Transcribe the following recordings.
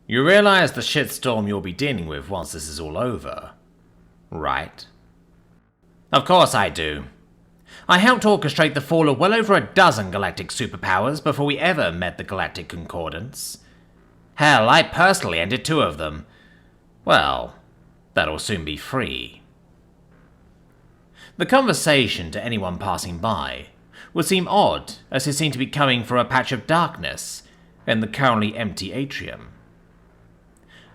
You realize the shitstorm you'll be dealing with once this is all over, right? Of course I do. I helped orchestrate the fall of well over a dozen galactic superpowers before we ever met the Galactic Concordance. Hell, I personally ended 2 of them. Well, that'll soon be free. The conversation, to anyone passing by, would seem odd, as it seemed to be coming from a patch of darkness in the currently empty atrium.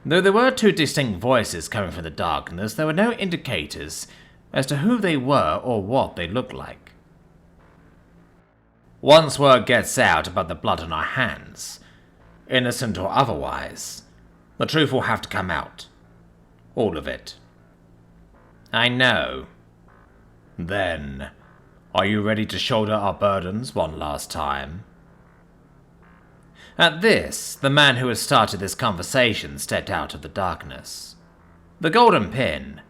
Though there were 2 distinct voices coming from the darkness, there were no indicators as to who they were or what they looked like. Once word gets out about the blood on our hands, innocent or otherwise, the truth will have to come out. All of it. I know. Then, are you ready to shoulder our burdens one last time? At this, the man who had started this conversation stepped out of the darkness. The golden pin,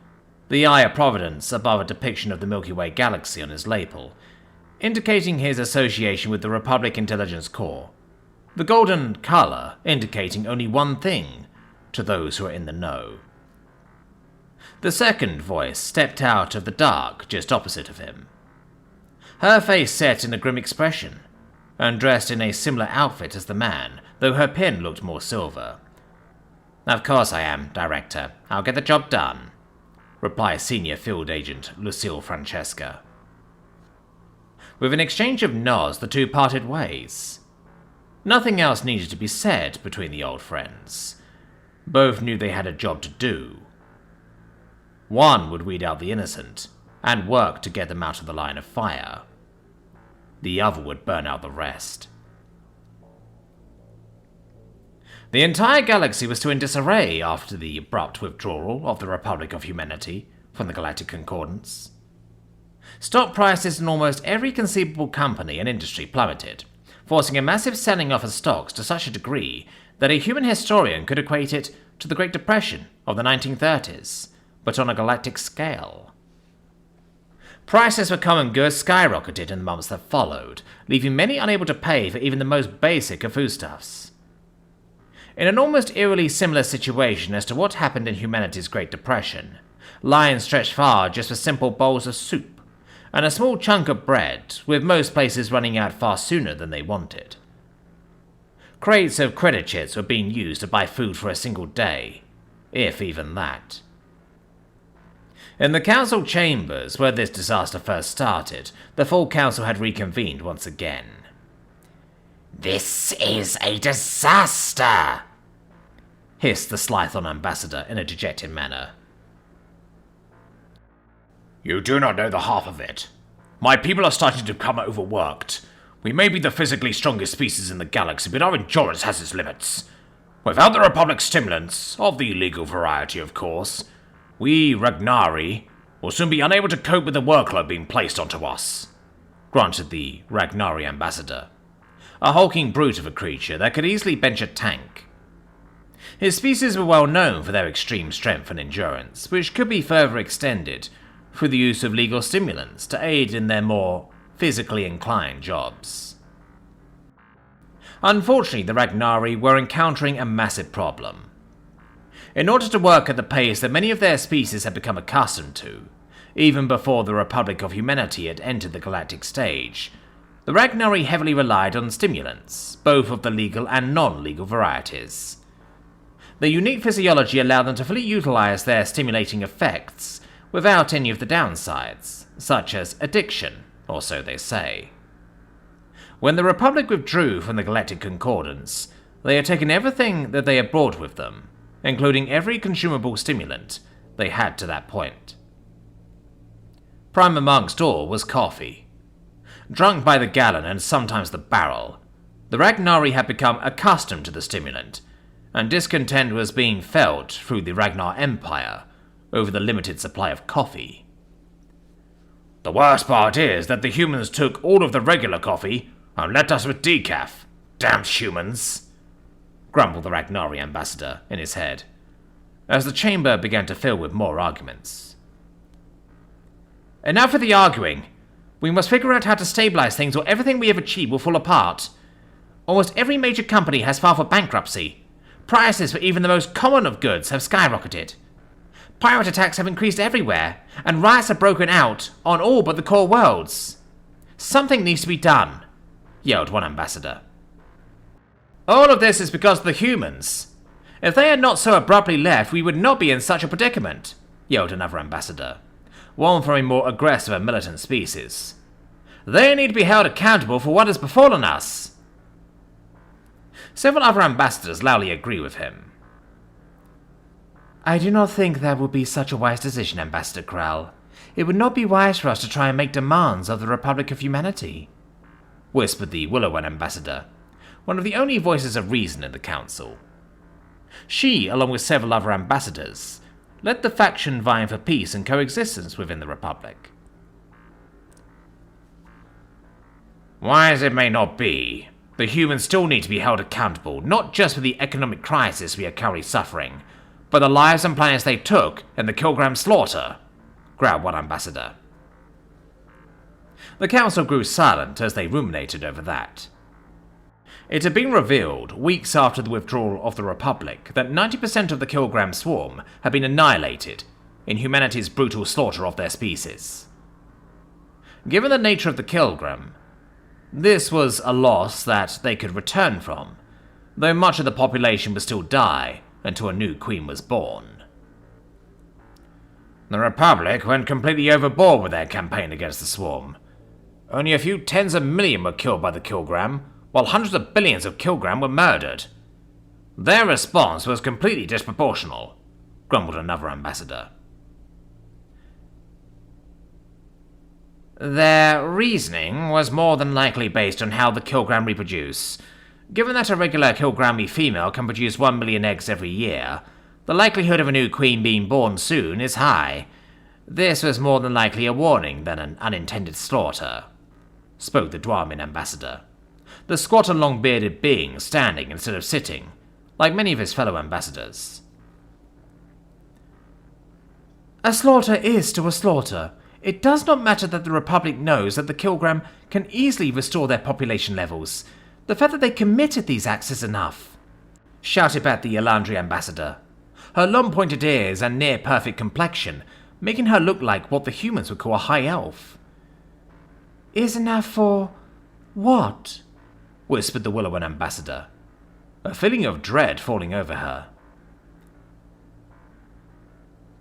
the eye of providence above a depiction of the Milky Way galaxy on his lapel, indicating his association with the Republic Intelligence Corps. The golden color indicating only one thing to those who are in the know. The second voice stepped out of the dark just opposite of him. Her face set in a grim expression, and dressed in a similar outfit as the man, though her pin looked more silver. Of course I am, Director. I'll get the job done, replied Senior Field Agent Lucille Francesca. With an exchange of nods, the 2 parted ways. Nothing else needed to be said between the old friends. Both knew they had a job to do. One would weed out the innocent, and work to get them out of the line of fire. The other would burn out the rest. The entire galaxy was still in disarray after the abrupt withdrawal of the Republic of Humanity from the Galactic Concordance. Stock prices in almost every conceivable company and industry plummeted, forcing a massive selling off of stocks to such a degree that a human historian could equate it to the Great Depression of the 1930s, but on a galactic scale. Prices for common goods skyrocketed in the months that followed, leaving many unable to pay for even the most basic of foodstuffs. In an almost eerily similar situation as to what happened in humanity's Great Depression, lines stretched far just for simple bowls of soup, and a small chunk of bread, with most places running out far sooner than they wanted. Crates of credit chits were being used to buy food for a single day, if even that. In the council chambers where this disaster first started, the full council had reconvened once again. "This is a disaster!" hissed the Slython ambassador in a dejected manner. "You do not know the half of it. My people are starting to become overworked. We may be the physically strongest species in the galaxy, but our endurance has its limits. Without the Republic's stimulants, of the illegal variety of course, we, Ragnari, will soon be unable to cope with the workload being placed onto us," grunted the Ragnari ambassador, a hulking brute of a creature that could easily bench a tank. His species were well known for their extreme strength and endurance, which could be further extended through the use of legal stimulants to aid in their more physically inclined jobs. Unfortunately, the Ragnari were encountering a massive problem. In order to work at the pace that many of their species had become accustomed to, even before the Republic of Humanity had entered the galactic stage, the Ragnari heavily relied on stimulants, both of the legal and non-legal varieties. Their unique physiology allowed them to fully utilize their stimulating effects without any of the downsides, such as addiction, or so they say. When the Republic withdrew from the Galactic Concordance, they had taken everything that they had brought with them, including every consumable stimulant they had to that point. Prime amongst all was coffee. Drunk by the gallon and sometimes the barrel, the Ragnari had become accustomed to the stimulant, and discontent was being felt through the Ragnar Empire over the limited supply of coffee. "The worst part is that the humans took all of the regular coffee and left us with decaf. Damned humans," grumbled the Ragnari ambassador in his head, as the chamber began to fill with more arguments. "Enough of the arguing. We must figure out how to stabilize things or everything we have achieved will fall apart. Almost every major company has filed for bankruptcy. Prices for even the most common of goods have skyrocketed. Pirate attacks have increased everywhere, and riots have broken out on all but the core worlds. Something needs to be done, yelled one ambassador. All of this is because of the humans. If they had not so abruptly left, we would not be in such a predicament, yelled another ambassador, one from a more aggressive and militant species. They need to be held accountable for what has befallen us. Several other ambassadors loudly agree with him. I do not think that would be such a wise decision, Ambassador Krell. It would not be wise for us to try and make demands of the Republic of Humanity, whispered the Willowan ambassador, one of the only voices of reason in the council. She, along with several other ambassadors, led the faction vying for peace and coexistence within the Republic. Wise it may not be, the humans still need to be held accountable, not just for the economic crisis we are currently suffering, but the lives and planets they took in the Kilgram slaughter, growled one ambassador. The council grew silent as they ruminated over that. It had been revealed, weeks after the withdrawal of the Republic, that 90% of the Kilgram swarm had been annihilated in humanity's brutal slaughter of their species. Given the nature of the Kilgram, this was a loss that they could return from, though much of the population would still die until a new queen was born. The Republic went completely overboard with their campaign against the swarm. Only a few tens of million were killed by the Kilgram, while hundreds of billions of Kilgram were murdered. Their response was completely disproportional, grumbled another ambassador. Their reasoning was more than likely based on how the Kilgram reproduce. Given that a regular Kilgrami female can produce 1 million eggs every year, the likelihood of a new queen being born soon is high. This was more than likely a warning than an unintended slaughter, spoke the Dwarmin ambassador, the squat and long-bearded being standing instead of sitting, like many of his fellow ambassadors. A slaughter is to a slaughter. It does not matter that the Republic knows that the Kilgram can easily restore their population levels. The fact that they committed these acts is enough, shouted back the Elandri ambassador, her long-pointed ears and near-perfect complexion making her look like what the humans would call a high elf. Is enough for what? Whispered the Willowan ambassador, a feeling of dread falling over her.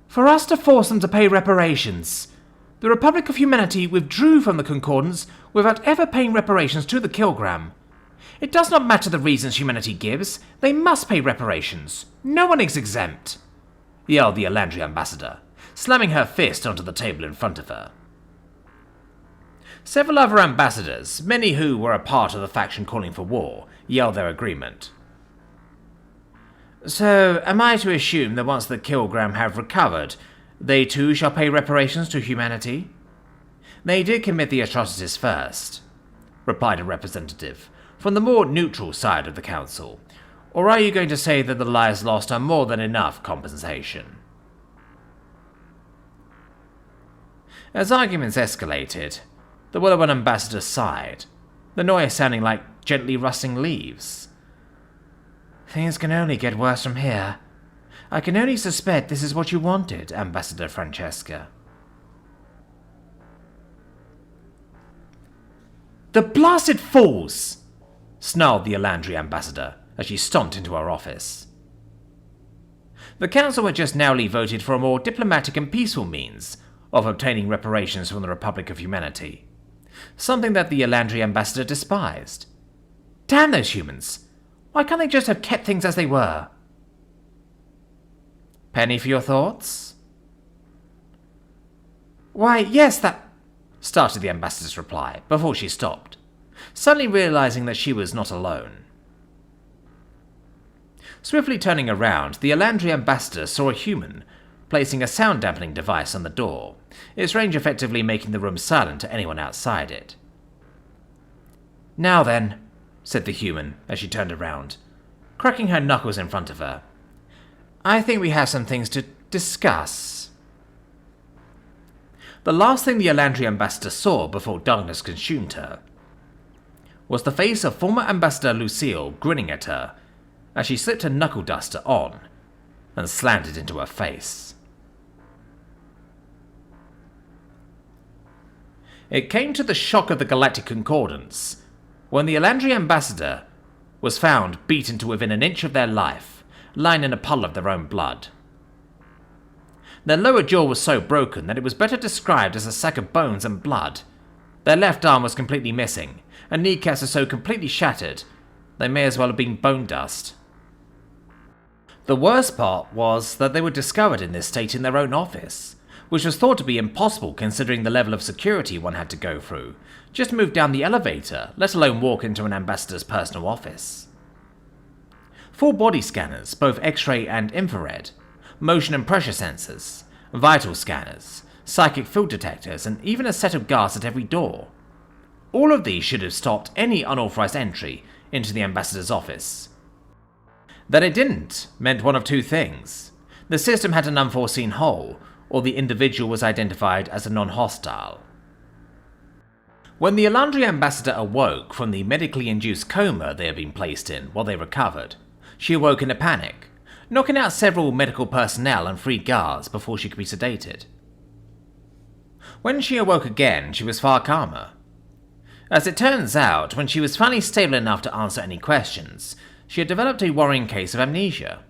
For us to force them to pay reparations. The Republic of Humanity withdrew from the Concordance without ever paying reparations to the Kilgram. It does not matter the reasons humanity gives, they must pay reparations. No one is exempt, yelled the Elandri ambassador, slamming her fist onto the table in front of her. Several other ambassadors, many who were a part of the faction calling for war, yelled their agreement. So, am I to assume that once the Kilgram have recovered, they too shall pay reparations to humanity? They did commit the atrocities first, replied a representative from the more neutral side of the council. Or are you going to say that the lives lost are more than enough compensation? As arguments escalated, the Willowan ambassador sighed, the noise sounding like gently rustling leaves. Things can only get worse from here. I can only suspect this is what you wanted, Ambassador Francesca. The blasted fools! Snarled the Elandri ambassador as she stomped into her office. The council had just nowly voted for a more diplomatic and peaceful means of obtaining reparations from the Republic of Humanity, something that the Elandri ambassador despised. Damn those humans! Why can't they just have kept things as they were? Penny for your thoughts? Why, yes, that... started the ambassador's reply, before she stopped, suddenly realizing that she was not alone. Swiftly turning around, the Elandri ambassador saw a human placing a sound-dampening device on the door, its range effectively making the room silent to anyone outside it. Now then, said the human as she turned around, cracking her knuckles in front of her. I think we have some things to discuss. The last thing the Elandri ambassador saw before darkness consumed her was the face of former Ambassador Lucille grinning at her as she slipped her knuckle duster on and slammed it into her face. It came to the shock of the Galactic Concordance when the Elandri ambassador was found beaten to within an inch of their life, lying in a puddle of their own blood. Their lower jaw was so broken that it was better described as a sack of bones and blood. Their left arm was completely missing, and kneecaps were so completely shattered they may as well have been bone dust. The worst part was that they were discovered in this state in their own office, which was thought to be impossible considering the level of security one had to go through. Just move down the elevator, let alone walk into an ambassador's personal office. Full body scanners, both X-ray and infrared, motion and pressure sensors, vital scanners, psychic field detectors, and even a set of guards at every door. All of these should have stopped any unauthorized entry into the ambassador's office. That it didn't meant one of two things. The system had an unforeseen hole, or the individual was identified as a non-hostile. When the Elandri ambassador awoke from the medically induced coma they had been placed in while they recovered, she awoke in a panic, knocking out several medical personnel and 3 guards before she could be sedated. When she awoke again, she was far calmer. As it turns out, when she was finally stable enough to answer any questions, she had developed a worrying case of amnesia.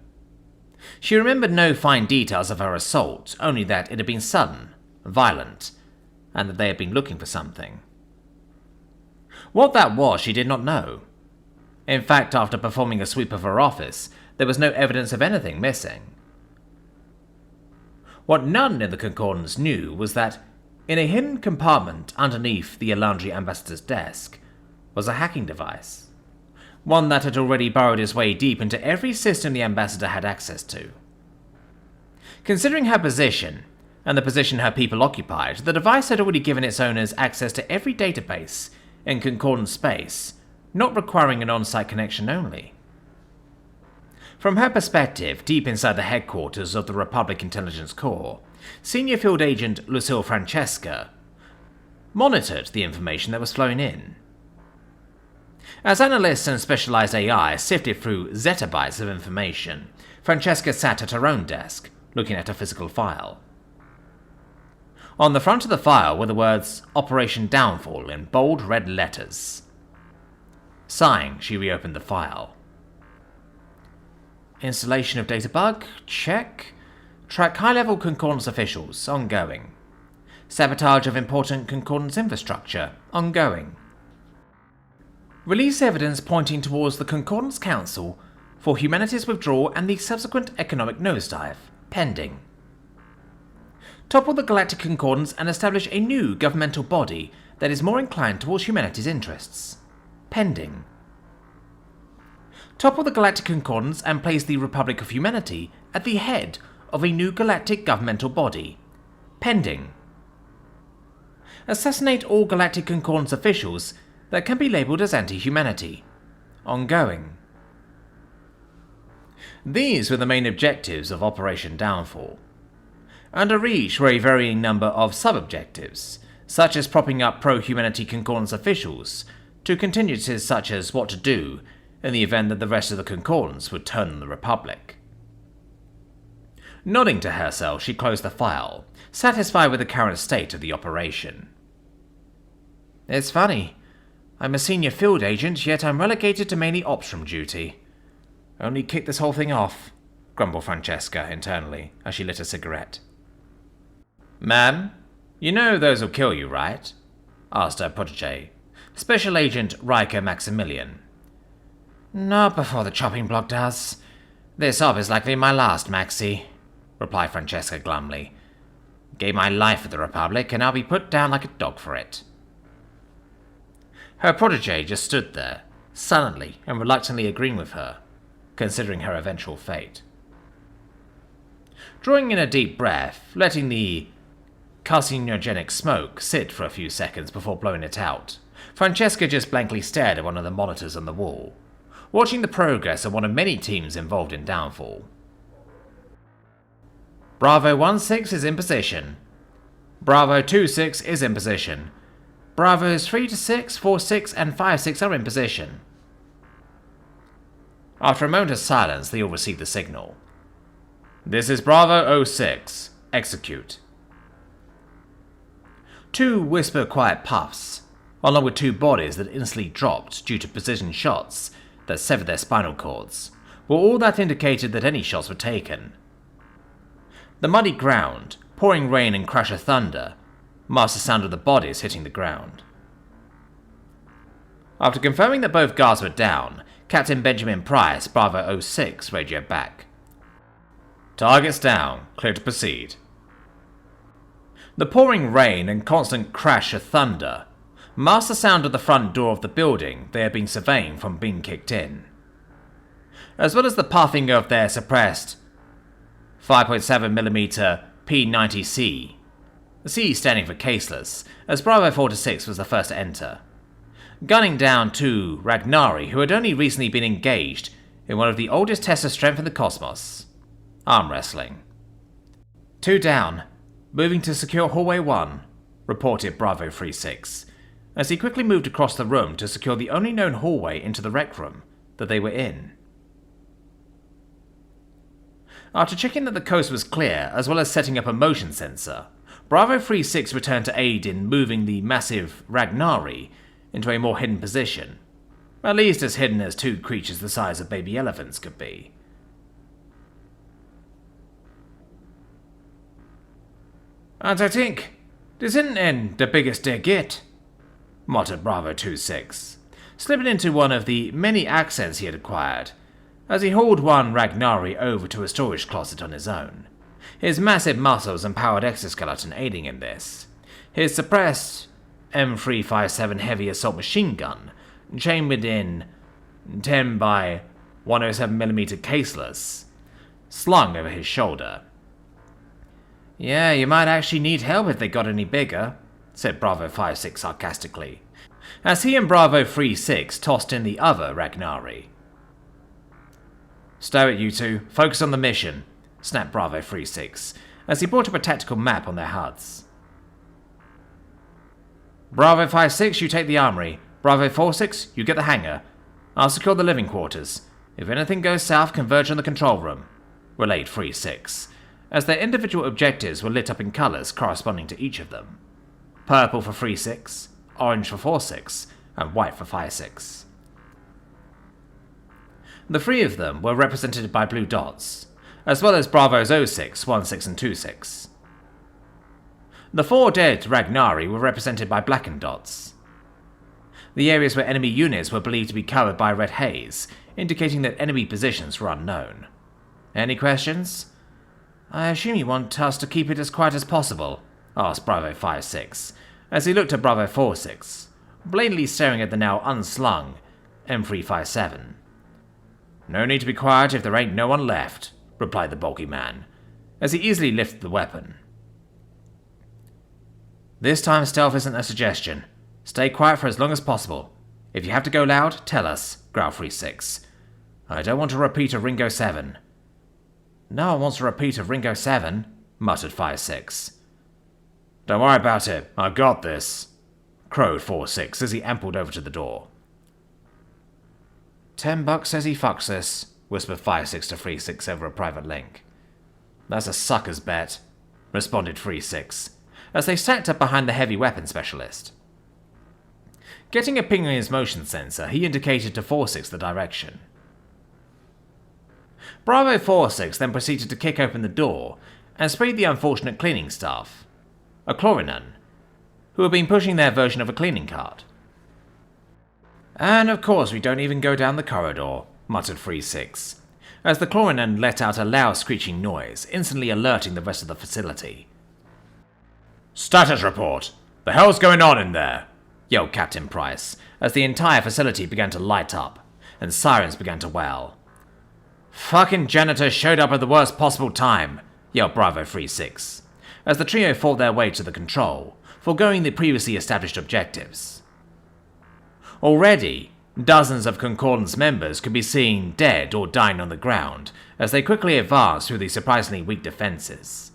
She remembered no fine details of her assault, only that it had been sudden, violent, and that they had been looking for something. What that was she did not know. In fact, after performing a sweep of her office, there was no evidence of anything missing. What none in the Concordance knew was that, in a hidden compartment underneath the Elandri ambassador's desk, was a hacking device. One that had already burrowed its way deep into every system the ambassador had access to. Considering her position, and the position her people occupied, the device had already given its owners access to every database in Concordance space, not requiring an on-site connection only. From her perspective, deep inside the headquarters of the Republic Intelligence Corps, Senior Field Agent Lucille Francesca monitored the information that was flowing in. As analysts and specialized AI sifted through zettabytes of information, Francesca sat at her own desk, looking at a physical file. On the front of the file were the words Operation Downfall in bold red letters. Sighing, she reopened the file. Installation of data bug? Check. Track high-level Concordance officials? Ongoing. Sabotage of important Concordance infrastructure? Ongoing. Release evidence pointing towards the Concordance Council for humanity's withdrawal and the subsequent economic nosedive? Pending. Topple the Galactic Concordance and establish a new governmental body that is more inclined towards humanity's interests? Pending. Topple the Galactic Concordance and place the Republic of Humanity at the head of a new galactic governmental body? Pending. Assassinate all Galactic Concordance officials that can be labelled as anti-humanity? Ongoing. These were the main objectives of Operation Downfall. Under each were a varying number of sub-objectives, such as propping up pro-humanity Concordance officials, to contingencies such as what to do in the event that the rest of the Concordance would turn on the Republic. Nodding to herself, she closed the file, satisfied with the current state of the operation. It's funny. I'm a senior field agent, yet I'm relegated to mainly ops room duty. Only kicked this whole thing off, grumbled Francesca internally as she lit a cigarette. Ma'am, you know those'll kill you, right? Asked her protege, Special Agent Riker Maximilian. Not before the chopping block does. This op is likely my last, Maxie, replied Francesca glumly. Gave my life for the Republic, and I'll be put down like a dog for it. Her protege just stood there, sullenly and reluctantly agreeing with her, considering her eventual fate. Drawing in a deep breath, letting the carcinogenic smoke sit for a few seconds before blowing it out, Francesca just blankly stared at one of the monitors on the wall, watching the progress of one of many teams involved in Downfall. Bravo 1-6 is in position. Bravo 2-6 is in position. Bravos 3-6, 4-6, and 5-6 are in position. After a moment of silence, they all received the signal. "This is Bravo 06. Execute." Two whisper-quiet puffs, along with two bodies that instantly dropped due to precision shots that severed their spinal cords, were all that indicated that any shots were taken. The muddy ground, pouring rain and crash of thunder, masked the sound of the bodies hitting the ground. After confirming that both guards were down, Captain Benjamin Price, Bravo 06, radioed back. "Targets down. Clear to proceed." The pouring rain and constant crash of thunder masked the sound of the front door of the building they had been surveying from being kicked in, as well as the puffing of their suppressed 5.7mm P90C, the C standing for caseless, as Bravo 46 was the first to enter, gunning down two Ragnari who had only recently been engaged in one of the oldest tests of strength in the cosmos, arm wrestling. "Two down, moving to secure hallway 1, reported Bravo 36, as he quickly moved across the room to secure the only known hallway into the rec room that they were in. After checking that the coast was clear, as well as setting up a motion sensor, Bravo 36 returned to aid in moving the massive Ragnari into a more hidden position, at least as hidden as two creatures the size of baby elephants could be. "And I think this isn't the biggest dig yet," muttered Bravo 26, slipping into one of the many accents he had acquired, as he hauled one Ragnari over to a storage closet on his own, his massive muscles and powered exoskeleton aiding in this, his suppressed M357 heavy assault machine gun chambered in 10 by 107mm caseless, slung over his shoulder. "Yeah, you might actually need help if they got any bigger," said Bravo 56 sarcastically, as he and Bravo 36 tossed in the other Ragnari. "Stow it, you two. Focus on the mission," snapped Bravo 36, as he brought up a tactical map on their HUDs. "Bravo 56, you take the armory. Bravo 46, you get the hangar. I'll secure the living quarters. If anything goes south, converge on the control room," relayed 36, as their individual objectives were lit up in colours corresponding to each of them. Purple for 36, orange for 46, and white for 56. The three of them were represented by blue dots, as well as Bravos 06, 16, and 26. The four dead Ragnari were represented by blackened dots. The areas where enemy units were believed to be covered by red haze, indicating that enemy positions were unknown. "Any questions?" "I assume you want us to keep it as quiet as possible," asked Bravo 56, as he looked at Bravo 46, blatantly staring at the now unslung M357. "No need to be quiet if there ain't no one left," replied the bulky man, as he easily lifted the weapon. "This time stealth isn't a suggestion. Stay quiet for as long as possible. If you have to go loud, tell us," growled 36. "I don't want to repeat of Ringo 7. "No one wants to repeat of Ringo 7, muttered 56. "Don't worry about it. I got this," crowed 46 as he ambled over to the door. $10 says he fucks this, whispered 56 to 36 over a private link. "That's a sucker's bet," responded 36, as they stacked up behind the heavy weapon specialist. Getting a ping on his motion sensor, he indicated to 46 the direction. Bravo 46 then proceeded to kick open the door and sprayed the unfortunate cleaning staff, a Chlorinan, who had been pushing their version of a cleaning cart. "And of course we don't even go down the corridor," muttered 36, as the Chlorinan let out a loud screeching noise, instantly alerting the rest of the facility. "Status report! The hell's going on in there?" yelled Captain Price, as the entire facility began to light up, and sirens began to wail. "Fucking janitor showed up at the worst possible time," yelled Bravo 36, as the trio fought their way to the control, foregoing the previously established objectives. Already, dozens of Concordance members could be seen dead or dying on the ground as they quickly advanced through the surprisingly weak defenses.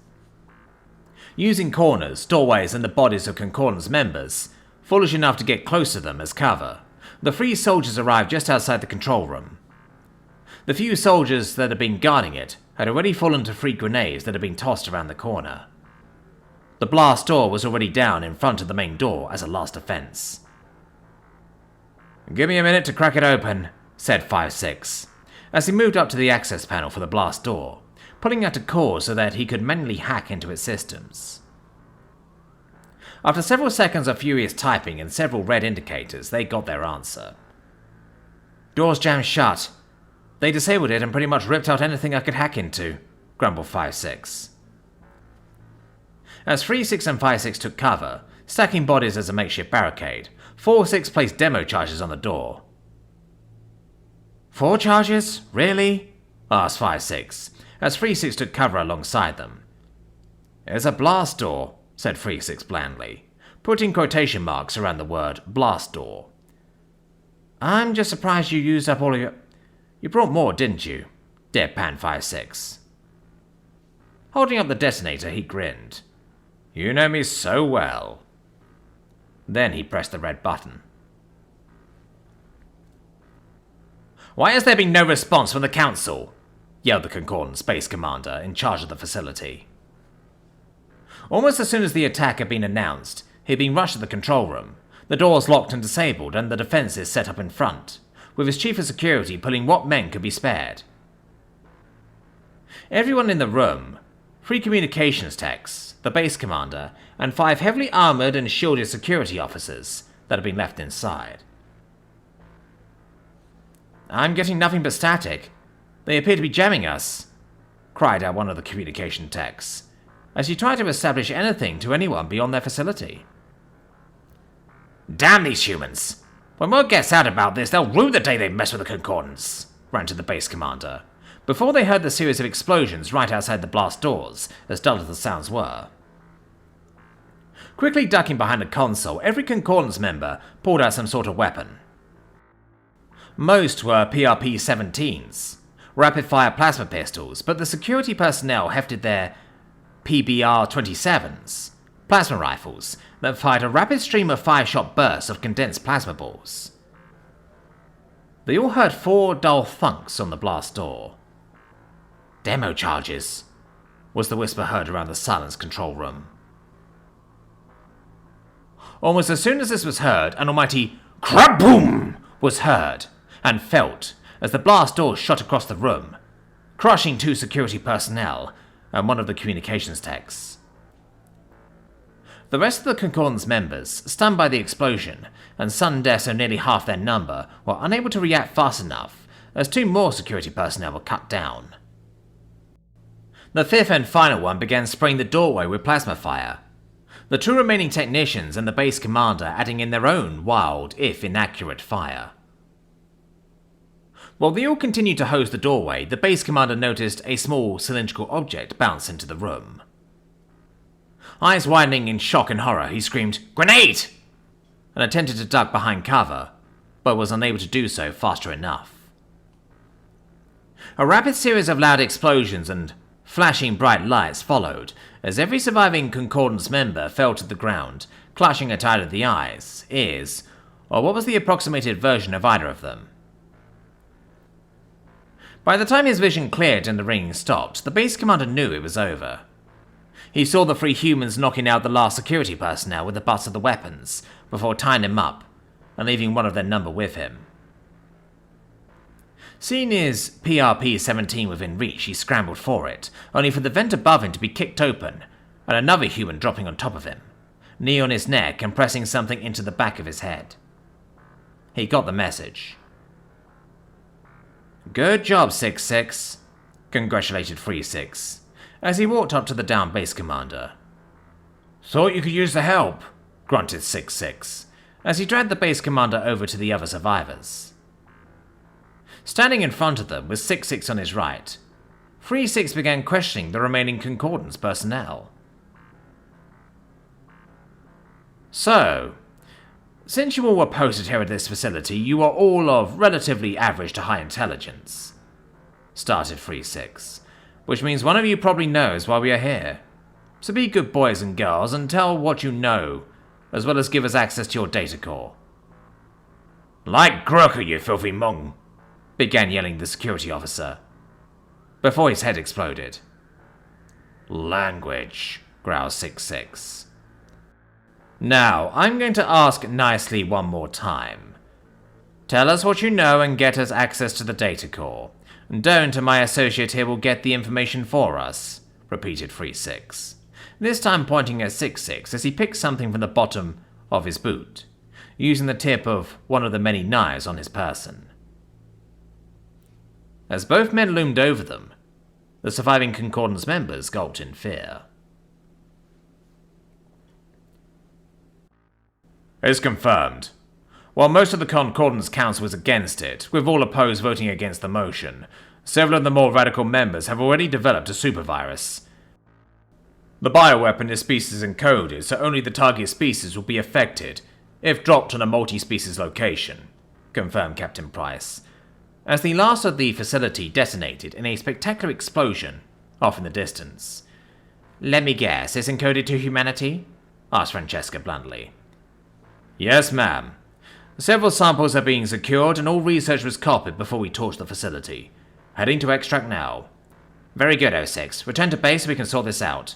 Using corners, doorways, and the bodies of Concordance members, foolish enough to get close to them as cover, the three soldiers arrived just outside the control room. The few soldiers that had been guarding it had already fallen to free grenades that had been tossed around the corner. The blast door was already down in front of the main door as a last defense. "Give me a minute to crack it open," said 5-6, as he moved up to the access panel for the blast door, pulling out a cord so that he could manually hack into its systems. After several seconds of furious typing and several red indicators, they got their answer. "Door's jammed shut. They disabled it and pretty much ripped out anything I could hack into," grumbled 5-6. As 3-6 and 5-6 took cover, stacking bodies as a makeshift barricade, 4-6 placed demo charges on the door. "4 charges? Really?" asked 5-6, as 3-6 took cover alongside them. "It's a blast door," said 3-6 blandly, putting quotation marks around the word blast door. "I'm just surprised you used up all of your... You brought more, didn't you?" deadpanned 5-6. Holding up the detonator, he grinned. "You know me so well." Then he pressed the red button. "Why has there been no response from the Council?" yelled the Concordance base commander in charge of the facility. Almost as soon as the attack had been announced, he had been rushed to the control room, the doors locked and disabled and the defenses set up in front, with his chief of security pulling what men could be spared. Everyone in the room, 3 communications techs, the base commander, and 5 heavily armored and shielded security officers that had been left inside. "I'm getting nothing but static. They appear to be jamming us," cried out one of the communication techs, as he tried to establish anything to anyone beyond their facility. "Damn these humans! When word gets out about this, they'll rue the day they mess with the Concordance," ranted the base commander, before they heard the series of explosions right outside the blast doors, as dull as the sounds were. Quickly ducking behind a console, every Concordance member pulled out some sort of weapon. Most were PRP-17s, rapid-fire plasma pistols, but the security personnel hefted their PBR-27s, plasma rifles, that fired a rapid stream of 5-shot bursts of condensed plasma balls. They all heard 4 dull thunks on the blast door. "Demo charges," was the whisper heard around the silenced control room. Almost as soon as this was heard, an almighty crab-boom was heard and felt as the blast door shot across the room, crushing 2 security personnel and one of the communications techs. The rest of the Concordance members, stunned by the explosion and sudden deaths of nearly half their number, were unable to react fast enough, as 2 more security personnel were cut down. The 5th and final one began spraying the doorway with plasma fire, the 2 remaining technicians and the base commander adding in their own wild, if inaccurate, fire. While they all continued to hose the doorway, the base commander noticed a small cylindrical object bounce into the room. Eyes widening in shock and horror, he screamed, "Grenade!" and attempted to duck behind cover, but was unable to do so faster enough. A rapid series of loud explosions and flashing bright lights followed, as every surviving Concordance member fell to the ground, clutching at either the eyes, ears, or what was the approximated version of either of them. By the time his vision cleared and the ringing stopped, the base commander knew it was over. He saw the 3 humans knocking out the last security personnel with the butts of the weapons, before tying him up and leaving one of their number with him. Seeing his PRP-17 within reach, he scrambled for it, only for the vent above him to be kicked open, and another human dropping on top of him, knee on his neck and pressing something into the back of his head. He got the message. "Good job, 6-6, congratulated 3-6, as he walked up to the downed base commander. "Thought you could use the help," grunted 6-6, as he dragged the base commander over to the other survivors. Standing in front of them, with 6-6 on his right, 3-6 began questioning the remaining Concordance personnel. "So, since you all were posted here at this facility, you are all of relatively average to high intelligence," started 3-6, "which means one of you probably knows why we are here. So be good boys and girls and tell what you know, as well as give us access to your data core." "Like Groker, you filthy mung," began yelling the security officer, before his head exploded. Language, growled 6-6. Now, I'm going to ask nicely one more time. Tell us what you know and get us access to the data core. Don't, and my associate here will get the information for us, repeated 3-6, this time pointing at 6-6 as he picked something from the bottom of his boot, using the tip of one of the many knives on his person. As both men loomed over them, the surviving Concordance members gulped in fear. It's confirmed. While most of the Concordance Council was against it, with all opposed voting against the motion, several of the more radical members have already developed a supervirus. The bioweapon is species encoded, so only the target species will be affected if dropped on a multi-species location, confirmed Captain Price, as the last of the facility detonated in a spectacular explosion off in the distance. Let me guess, it's encoded to humanity? Asked Francesca bluntly. Yes, ma'am. Several samples are being secured and all research was copied before we torched the facility. Heading to extract now. Very good, 06. Return to base so we can sort this out.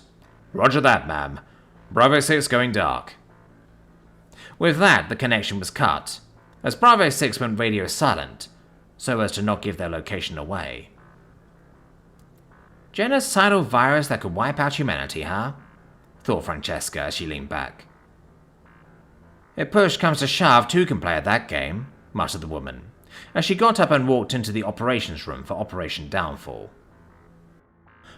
Roger that, ma'am. Bravo 6 going dark. With that, the connection was cut, as Bravo 6 went radio silent, so as to not give their location away. Genocidal virus that could wipe out humanity, huh? Thought Francesca as she leaned back. If push comes to shove, two can play at that game, muttered the woman, as she got up and walked into the operations room for Operation Downfall.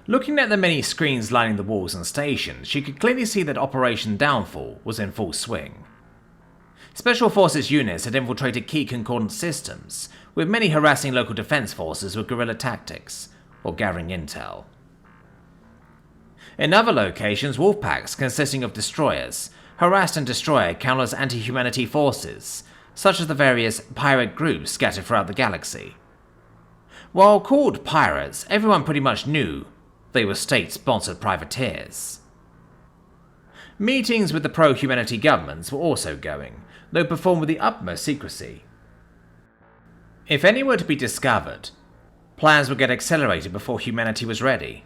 Looking at the many screens lining the walls and stations, she could clearly see that Operation Downfall was in full swing. Special Forces units had infiltrated key Concordance systems, with many harassing local defense forces with guerrilla tactics, or gathering intel. In other locations, wolf packs consisting of destroyers harassed and destroyed countless anti-humanity forces, such as the various pirate groups scattered throughout the galaxy. While called pirates, everyone pretty much knew they were state-sponsored privateers. Meetings with the pro-humanity governments were also going, though performed with the utmost secrecy. If any were to be discovered, plans would get accelerated before humanity was ready.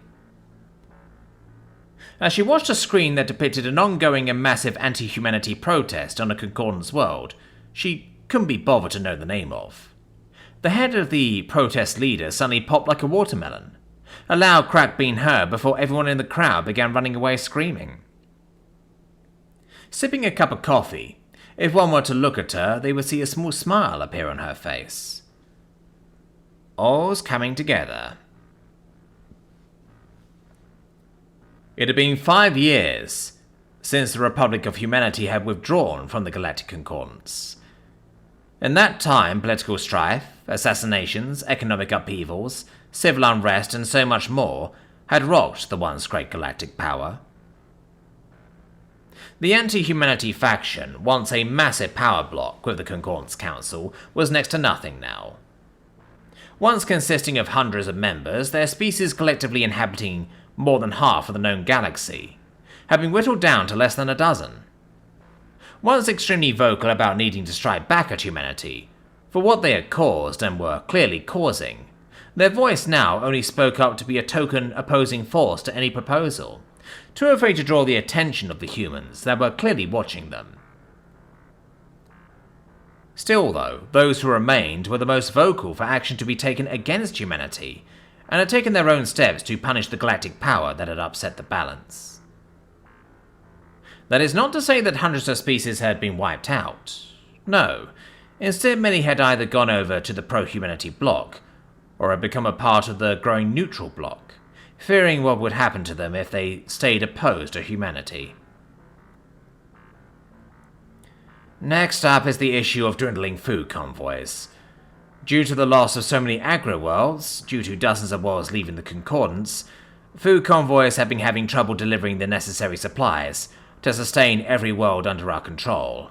As she watched a screen that depicted an ongoing and massive anti-humanity protest on a Concordance world she couldn't be bothered to know the name of, the head of the protest leader suddenly popped like a watermelon, a loud crack being heard before everyone in the crowd began running away screaming. Sipping a cup of coffee, if one were to look at her, they would see a small smile appear on her face. All's coming together. It had been 5 years since the Republic of Humanity had withdrawn from the Galactic Concordance. In that time, political strife, assassinations, economic upheavals, civil unrest, and so much more had rocked the once great galactic power. The anti-humanity faction, once a massive power block with the Concordance Council, was next to nothing now. Once consisting of hundreds of members, their species collectively inhabiting more than half of the known galaxy, had been whittled down to less than a dozen. Once extremely vocal about needing to strike back at humanity, for what they had caused and were clearly causing, their voice now only spoke up to be a token opposing force to any proposal, too afraid to draw the attention of the humans that were clearly watching them. Still, though, those who remained were the most vocal for action to be taken against humanity, and had taken their own steps to punish the galactic power that had upset the balance. That is not to say that hundreds of species had been wiped out. No, instead many had either gone over to the pro-humanity bloc, or had become a part of the growing neutral bloc, fearing what would happen to them if they stayed opposed to humanity. Next up is the issue of dwindling food convoys. Due to the loss of so many agro-worlds, due to dozens of worlds leaving the Concordance, food convoys have been having trouble delivering the necessary supplies to sustain every world under our control.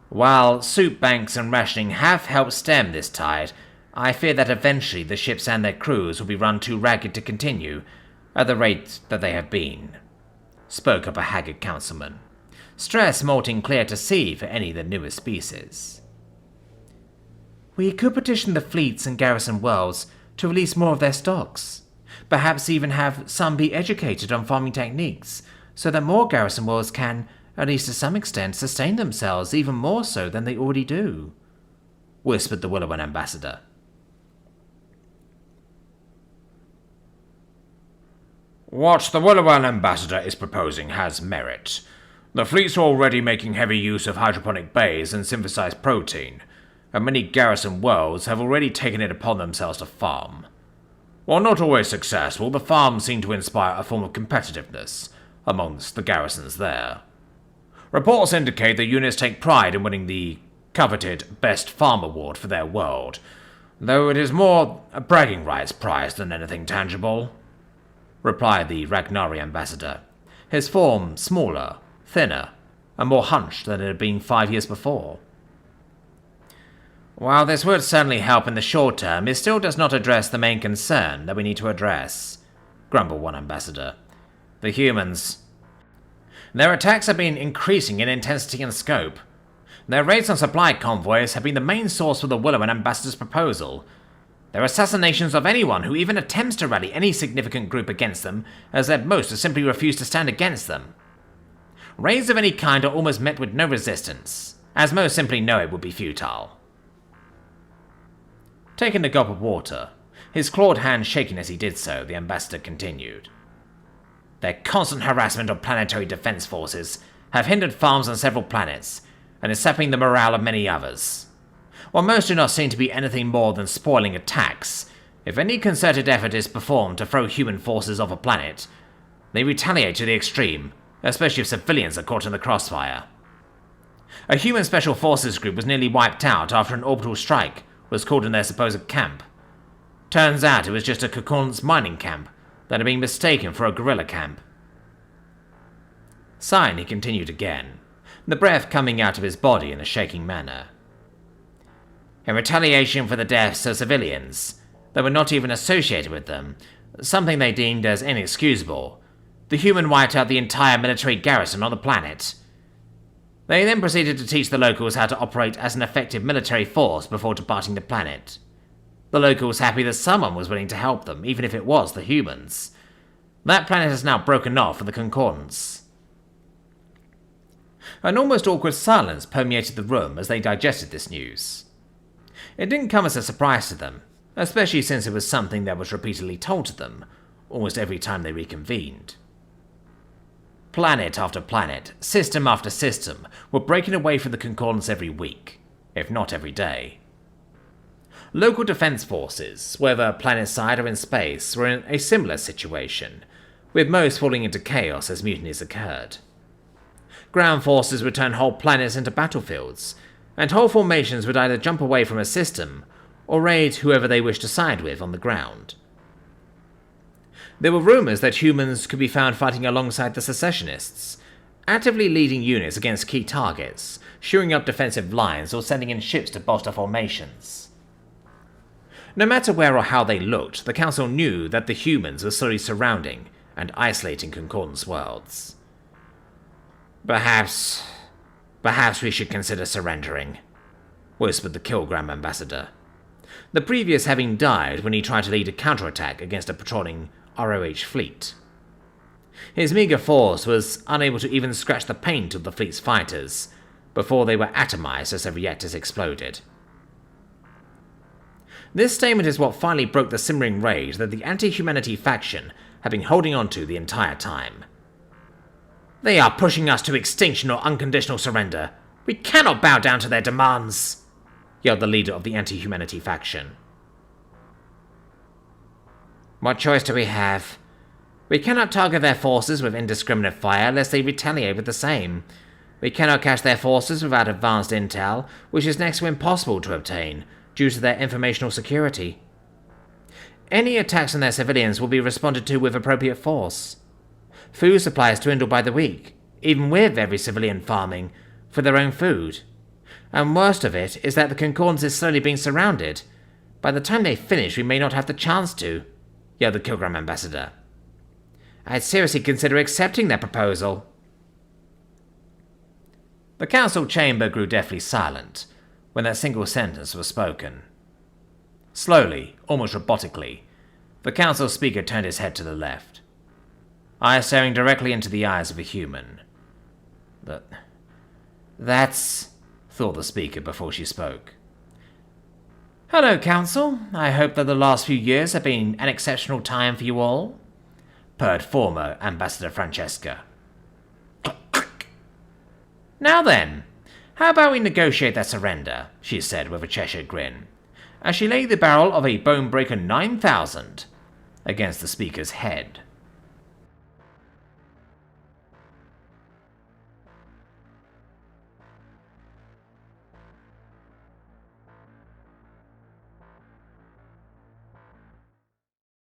While soup banks and rationing have helped stem this tide, I fear that eventually the ships and their crews will be run too ragged to continue at the rate that they have been, spoke up a haggard councilman, stress molting clear to see for any of the newest species. We could petition the fleets and garrison worlds to release more of their stocks. Perhaps even have some be educated on farming techniques, so that more garrison worlds can, at least to some extent, sustain themselves even more so than they already do," whispered the Willowan ambassador. "What the Willowan ambassador is proposing has merit. The fleets are already making heavy use of hydroponic bays and synthesized protein, and many garrison worlds have already taken it upon themselves to farm. While not always successful, the farms seem to inspire a form of competitiveness amongst the garrisons there. Reports indicate that units take pride in winning the coveted Best Farm Award for their world, though it is more a bragging rights prize than anything tangible," replied the Ragnari ambassador, his form smaller, thinner, and more hunched than it had been 5 years before. "While this would certainly help in the short term, it still does not address the main concern that we need to address," grumbled one ambassador. "The humans. Their attacks have been increasing in intensity and scope. Their raids on supply convoys have been the main source for the Willowan ambassador's proposal. Their assassinations of anyone who even attempts to rally any significant group against them has led most to simply refuse to stand against them. Raids of any kind are almost met with no resistance, as most simply know it would be futile." Taking a gulp of water, his clawed hand shaking as he did so, the ambassador continued. "Their constant harassment of planetary defense forces have hindered farms on several planets, and is sapping the morale of many others. While most do not seem to be anything more than spoiling attacks, if any concerted effort is performed to throw human forces off a planet, they retaliate to the extreme, especially if civilians are caught in the crossfire. A human special forces group was nearly wiped out after an orbital strike was called in their supposed camp. Turns out it was just a Concordance mining camp that had been mistaken for a guerrilla camp." Sighing, he continued again, the breath coming out of his body in a shaking manner. "In retaliation for the deaths of civilians that were not even associated with them, something they deemed as inexcusable, the human wiped out the entire military garrison on the planet. They then proceeded to teach the locals how to operate as an effective military force before departing the planet. The locals happy that someone was willing to help them, even if it was the humans. That planet has now broken off for the Concordance." An almost awkward silence permeated the room as they digested this news. It didn't come as a surprise to them, especially since it was something that was repeatedly told to them, almost every time they reconvened. Planet after planet, system after system, were breaking away from the Concordance every week, if not every day. Local defense forces, whether planetside or in space, were in a similar situation, with most falling into chaos as mutinies occurred. Ground forces would turn whole planets into battlefields, and whole formations would either jump away from a system or raid whoever they wished to side with on the ground. There were rumors that humans could be found fighting alongside the secessionists, actively leading units against key targets, shoring up defensive lines or sending in ships to bolster formations. No matter where or how they looked, the Council knew that the humans were slowly surrounding and isolating Concordance worlds. Perhaps we should consider surrendering," whispered the Kilgram ambassador, the previous having died when he tried to lead a counterattack against a patrolling ROH fleet. His meager force was unable to even scratch the paint of the fleet's fighters before they were atomized as their reactors exploded. This statement is what finally broke the simmering rage that the anti-humanity faction had been holding on to the entire time. "They are pushing us to extinction or unconditional surrender. We cannot bow down to their demands," yelled the leader of the anti-humanity faction. "What choice do we have? We cannot target their forces with indiscriminate fire lest they retaliate with the same. We cannot catch their forces without advanced intel, which is next to impossible to obtain due to their informational security. Any attacks on their civilians will be responded to with appropriate force. Food supplies dwindle by the week, even with every civilian farming for their own food. And worst of it is that the Concordance is slowly being surrounded. By the time they finish, we may not have the chance to," yelled the Kilgram ambassador. "I'd seriously consider accepting their proposal." The council chamber grew deathly silent when that single sentence was spoken. Slowly, almost robotically, the council speaker turned his head to the left, eyes staring directly into the eyes of a human. That's... thought the speaker before she spoke. Hello, Council. I hope that the last few years have been an exceptional time for you all, purred former Ambassador Francesca. Now then, how about we negotiate that surrender, she said with a Cheshire grin, as she laid the barrel of a Bonebreaker 9000 against the speaker's head.